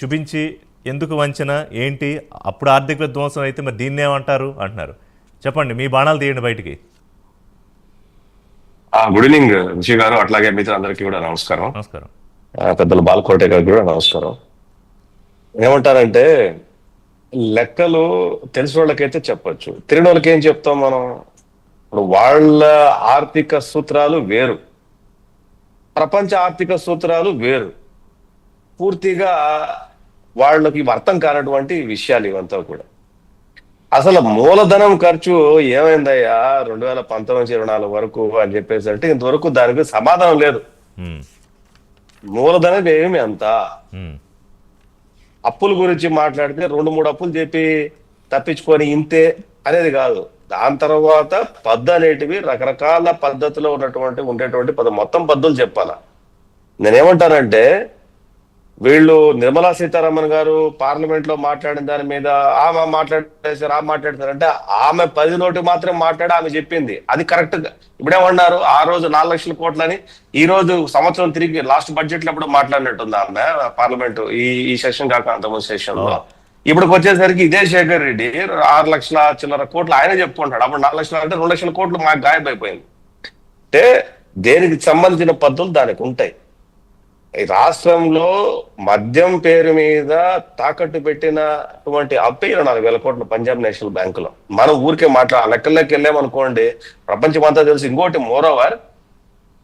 చూపించి ఎందుకు వంచన ఏంటి, అప్పుడు ఆర్థిక విధ్వంసం అయితే మరి దీన్ని ఏమంటారు అంటున్నారు. చెప్పండి, మీ బాణాలు తీయండి బయటికి. గుడ్ ఈవినింగ్ ఋషి గారు, అట్లాగే మిత్రులందరికీ కూడా నమస్కారం. నమస్కారం. పెద్దలు బాలకోట గారికి కూడా నమస్కారం. ఏమంటారంటే లెక్కలు తెలిసిన వాళ్ళకైతే చెప్పొచ్చు, తెలియని వాళ్ళకి ఏం చెప్తాం మనం. ఇప్పుడు వాళ్ళ ఆర్థిక సూత్రాలు వేరు, ప్రపంచ ఆర్థిక సూత్రాలు వేరు. పూర్తిగా వాళ్ళకి అర్థం కానటువంటి విషయాలు ఇవంతా కూడా. అసలు మూలధనం ఖర్చు ఏమైందయ్యా 2019-24 వరకు అని చెప్పేసి అంటే ఇంతవరకు దానికి సమాధానం లేదు. మూలధనం ఏమి అంత అప్పుల గురించి మాట్లాడితే 2-3 అప్పులు చెప్పి తప్పించుకొని ఇంతే అనేది కాదు. దాని తర్వాత పద్దు అనేటివి రకరకాల పద్ధతిలో ఉండేటువంటి మొత్తం పద్ధతులు చెప్పాలా. నేనేమంటానంటే వీళ్ళు నిర్మలా సీతారామన్ గారు పార్లమెంట్ లో మాట్లాడిన దాని మీద ఆమె మాట్లాడతారంటే ఆమె 10 నోటి మాత్రం మాట్లాడి ఆమె చెప్పింది అది కరెక్ట్. ఇప్పుడేమన్నారు, ఆ రోజు 4 లక్షల కోట్లని ఈ రోజు సంవత్సరం తిరిగి లాస్ట్ బడ్జెట్ లో ఎప్పుడు మాట్లాడినట్టుంది ఆమె పార్లమెంట్ ఈ సెషన్ కాక అంతకుముందు సెషన్ లో. ఇప్పుడు వచ్చేసరికి ఇదే శేఖర్ రెడ్డి 6 లక్షల చిల్లర కోట్లు ఆయన చెప్పుకుంటాడు. అప్పుడు 4 లక్షలు అంటే 2 లక్షల కోట్లు మాకు గాయమైపోయింది. అంటే దేనికి సంబంధించిన పద్ధతులు దానికి ఉంటాయి. ఈ రాష్ట్రంలో మద్యం పేరు మీద తాకట్టు పెట్టినటువంటి అప్పు 4,000 కోట్లు పంజాబ్ నేషనల్ బ్యాంకులో. మనం ఊరికే లెక్కల్లోకి వెళ్ళామనుకోండి ప్రపంచం అంతా తెలుసు. ఇంకోటి మోరోవర్,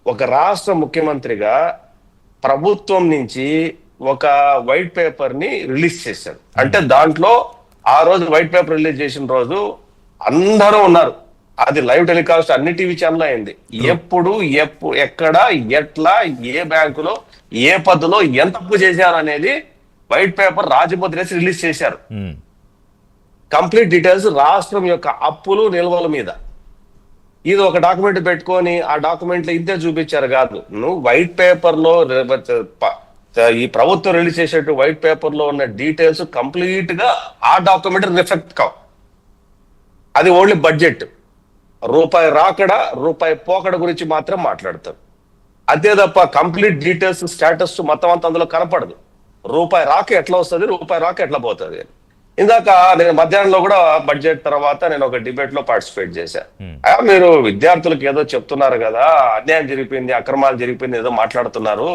ఒక రాష్ట్ర ముఖ్యమంత్రిగా ప్రభుత్వం నుంచి ఒక వైట్ పేపర్ ని రిలీజ్ చేశారు. అంటే దాంట్లో ఆ రోజు వైట్ పేపర్ రిలీజ్ చేసిన రోజు అందరూ ఉన్నారు. అది లైవ్ టెలికాస్ట్ అన్ని టీవీ ఛానల్ అయింది. ఎప్పుడు ఎక్కడ ఎట్లా ఏ బ్యాంకులో ఏ పద్ధతిలో ఎంత అప్పు చేశారు అనేది వైట్ పేపర్ రాజముద్ర వేసి రిలీజ్ చేశారు. కంప్లీట్ డీటెయిల్స్ రాష్ట్రం యొక్క అప్పులు నిల్వల మీద. ఇది ఒక డాక్యుమెంట్ పెట్టుకొని ఆ డాక్యుమెంట్ లో ఇంతే చూపించారు కాదు. నువ్వు వైట్ పేపర్ లో ఈ ప్రభుత్వం రిలీజ్ చేసేట్టు వైట్ పేపర్ లో ఉన్న డీటెయిల్స్ కంప్లీట్ గా ఆ డాక్యుమెంట్ రిఫ్లెక్ట్ కావు. అది ఓన్లీ బడ్జెట్, రూపాయి రాకడ రూపాయి పోకడ గురించి మాత్రం మాట్లాడతారు. అదే తప్ప కంప్లీట్ డీటెయిల్స్ స్టేటస్ మొత్తం అంతా అందులో కనపడదు. రూపాయి రాక ఎట్లా వస్తుంది, రూపాయి రాక ఎట్లా పోతుంది. ఇందాక నేను మధ్యాహ్నంలో కూడా బడ్జెట్ తర్వాత నేను ఒక డిబేట్ లో పార్టిసిపేట్ చేశాను. మీరు విద్యార్థులకు ఏదో చెప్తున్నారు కదా, అన్యాయం జరిగిపోయింది, అక్రమాలు జరిగిపోయింది ఏదో మాట్లాడుతున్నారు.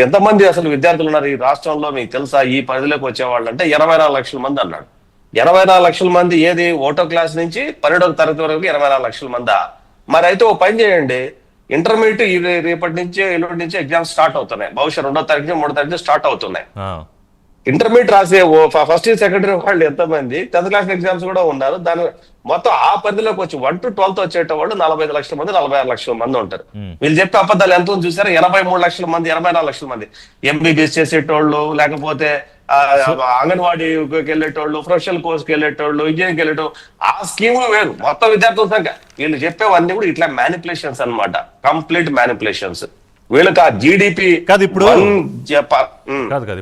ఎంతమంది అసలు విద్యార్థులు ఉన్నారు ఈ రాష్ట్రంలో మీకు తెలుసా? ఈ పరిధిలోకి వచ్చేవాళ్ళు అంటే 24 లక్షల మంది అన్నాడు. 24 లక్షల మంది ఏది ఓటో క్లాస్ నుంచి 12వ తరగతి వరకు 24 లక్షల మందా? మరి అయితే ఓ పని చేయండి, ఇంటర్మీడియట్ రేపటి నుంచి ఎల్లుండి నుంచి ఎగ్జామ్స్ స్టార్ట్ అవుతున్నాయి. బహుశా 2వ తారీఖు 3వ తారీఖు స్టార్ట్ అవుతున్నాయి. ఇంటర్మీడియట్ రాసే ఫస్ట్ ఇయర్ సెకండ్ ఇయర్ వాళ్ళు ఎంతమంది, 10th క్లాస్ ఎగ్జామ్స్ కూడా ఉన్నారు. దాని మొత్తం ఆ పరిధిలోకి వచ్చి 1 to 12th వచ్చేటవాళ్ళు 45 లక్షల మంది 46 లక్షల మంది ఉంటారు. వీళ్ళు చెప్పే అబద్ధాలు ఎంత చూసారు? 83 లక్షల మంది 84 లక్షల మంది ఎంబీబీఎస్ చేసేటోళ్ళు, లేకపోతే అంగన్వాడీకి వెళ్ళేటోళ్ళు, ప్రొఫెషనల్ కోర్స్కి వెళ్ళేటోళ్ళు, ఇంజనీరింగ్కి వెళ్ళేటోళ్ళు. ఆ స్కీమ్ వేరు. మొత్తం విద్యార్థుల సంఖ్య. వీళ్ళు చెప్పేవన్నీ కూడా ఇట్లా మ్యానిపులేషన్స్ అన్నమాట, కంప్లీట్ మ్యానిపులేషన్స్. వీళ్ళకి ఆ జీడిపి కాదు ఇప్పుడు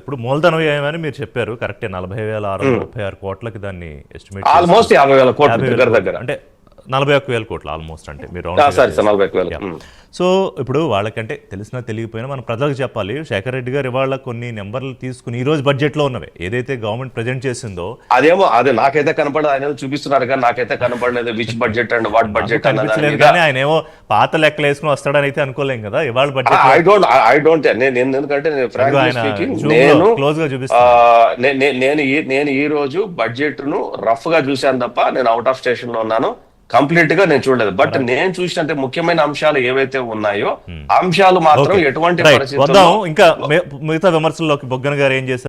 ఇప్పుడు మూలధన వ్యయం అని మీరు చెప్పారు, కరెక్టే. 40,636 కోట్లకి దాన్ని ఎస్టిమేట్, ఆల్మోస్ట్ 50,000 కోట్ల దగ్గర, అంటే 41,000 కోట్లు ఆల్మోస్ట్. అంటే మీరు 41,000. సో ఇప్పుడు వాళ్ళకంటే తెలిసినా తెలియకపోయినా మనం ప్రజలకు చెప్పాలి. శేఖర్ రెడ్డి గారు ఇవాళ కొన్ని నెంబర్లు తీసుకుని ఈ రోజు బడ్జెట్ లో ఉన్నవి ఏదైతే గవర్నమెంట్ ప్రెజెంట్ చేసిందో అదే నాకైతే కనపడదు. ఆయన చూపిస్తున్నారు కానీ నాకైతే కనపడలేదు which budget and what budget కనిపించలేదు. కానీ ఆయన ఏమో పాత లెక్కలు వేసుకుని వస్తాడని అయితే అనుకోలేం కదా ఇవాళ బడ్జెట్. ఎందుకంటే క్లోజ్ గా చూపిస్తాను. నేను ఈ రోజు బడ్జెట్ ను రఫ్ గా చూశాను తప్ప నేను అవుట్ ఆఫ్ స్టేషన్ లో ఉన్నాను. కంప్లీట్ గా నేను చూడలేదు. బట్ నేను చూసినంటే ముఖ్యమైన అంశాలు ఏవైతే ఉన్నాయో అంశాలు మాత్రం ఎటువంటి పరిస్థితుల్లో ఇంకా మిగతా విమర్శల్లోకి బొగ్గన గారు ఏం చేశారు?